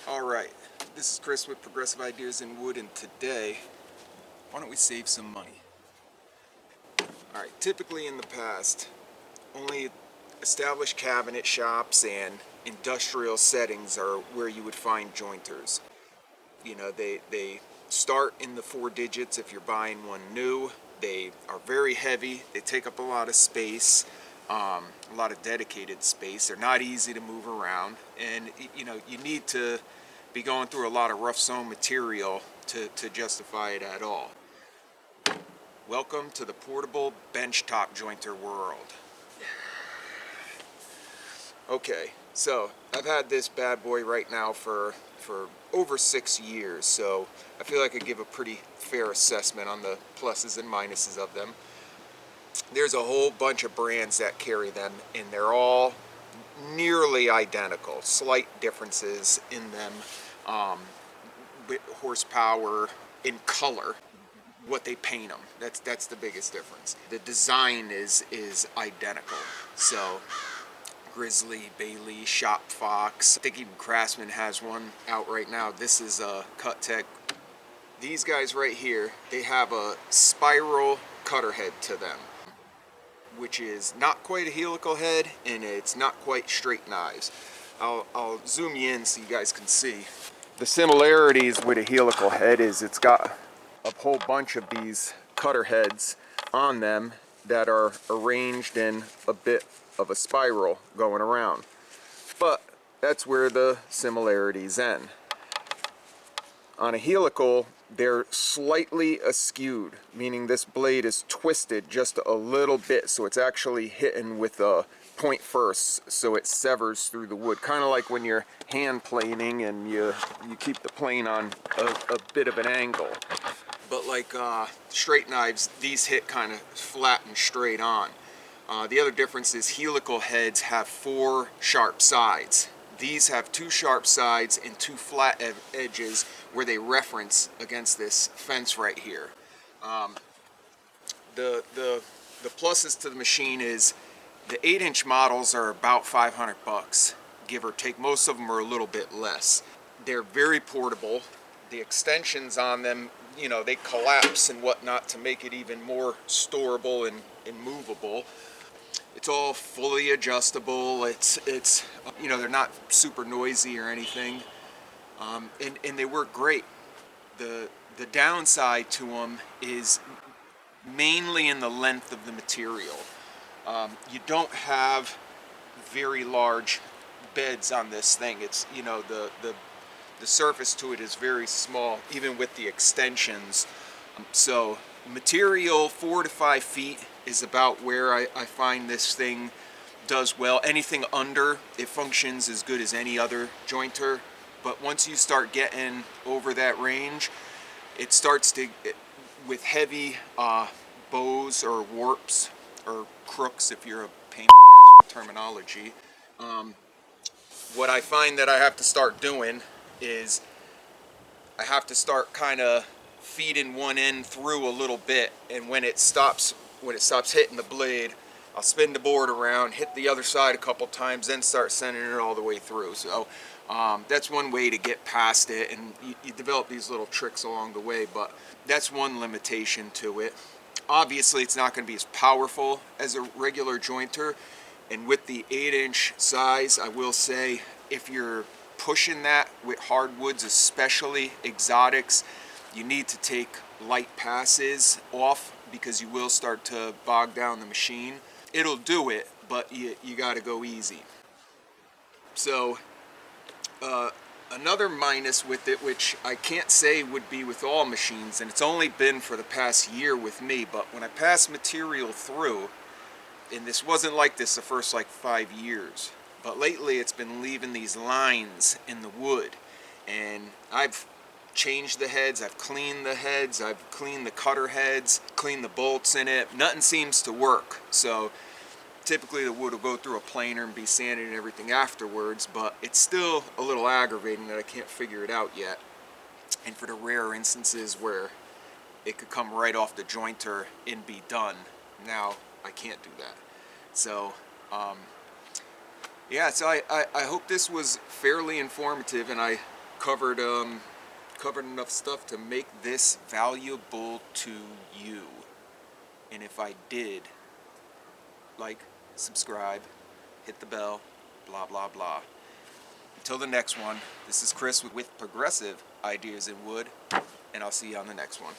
Alright, this is Chris with Progressive Ideas in Wood, and today, why don't we save some money? Alright, typically in the past, only established cabinet shops and industrial settings are where you would find jointers. You know, they start in the 4 digits if you're buying one new. They are very heavy, they take up a lot of space, a lot of dedicated space. They're not easy to move around, and you know, you need to be going through a lot of rough sewn material to justify it at all. Welcome to the portable benchtop jointer world. Okay, so I've had this bad boy right now for over 6 years, so I feel like I give a pretty fair assessment on the pluses and minuses of them. There's a whole bunch of brands that carry them, and they're all nearly identical, slight differences in them, with horsepower, in color, what they paint them. That's the biggest difference. The design is identical. So Grizzly, Bailey, Shop Fox, I think even Craftsman has one out right now. This is a Cut Tech. These guys right here, they have a spiral cutter head to them, which is not quite a helical head, and it's not quite straight knives. I'll zoom you in so you guys can see. The similarities with a helical head is it's got a whole bunch of these cutter heads on them that are arranged in a bit of a spiral going around. But that's where the similarities end. On a helical, they're slightly askewed, meaning this blade is twisted just a little bit, so it's actually hitting with a point first, so it severs through the wood, kind of like when you're hand planing and you keep the plane on a bit of an angle. But like straight knives, these hit kind of flat and straight on. The other difference is helical heads have 4 sharp sides. These have 2 sharp sides and 2 flat edges where they reference against this fence right here. The pluses to the machine is the 8-inch models are about $500, give or take. Most of them are a little bit less. They're very portable. The extensions on them, you know, they collapse and whatnot to make it even more storable and movable. It's all fully adjustable. It's you know, they're not super noisy or anything, and they work great. The downside to them is mainly in the length of the material. You don't have very large beds on this thing. It's, you know, the surface to it is very small, even with the extensions. So material 4 to 5 feet is about where I find this thing does well. Anything under, it functions as good as any other jointer, but once you start getting over that range, it starts to, with heavy bows or warps or crooks, if you're a pain in the ass with terminology, what I find that I have to start doing is I have to start kind of feeding one end through a little bit, and when it stops hitting the blade, I'll spin the board around, hit the other side a couple times, then start sending it all the way through. So that's one way to get past it, and you develop these little tricks along the way, but that's one limitation to it. Obviously, it's not going to be as powerful as a regular jointer, and with the 8-inch size, I will say, if you're pushing that with hardwoods, especially exotics, you need to take light passes off because you will start to bog down the machine. It'll do it, but you got to go easy. So another minus with it, which I can't say would be with all machines, and it's only been for the past year with me, but when I pass material through, and this wasn't like this the first like 5 years, but lately it's been leaving these lines in the wood, and I've changed the heads, I've cleaned the heads, I've cleaned the cutter heads, cleaned the bolts in it. Nothing seems to work. So typically the wood will go through a planer and be sanded and everything afterwards, but it's still a little aggravating that I can't figure it out yet. And for the rare instances where it could come right off the jointer and be done, now I can't do that. So yeah, so I hope this was fairly informative, and I covered enough stuff to make this valuable to you. And if I did, like, subscribe, hit the bell, blah blah blah. Until the next one, this is Chris with Progressive Ideas in Wood, and I'll see you on the next one.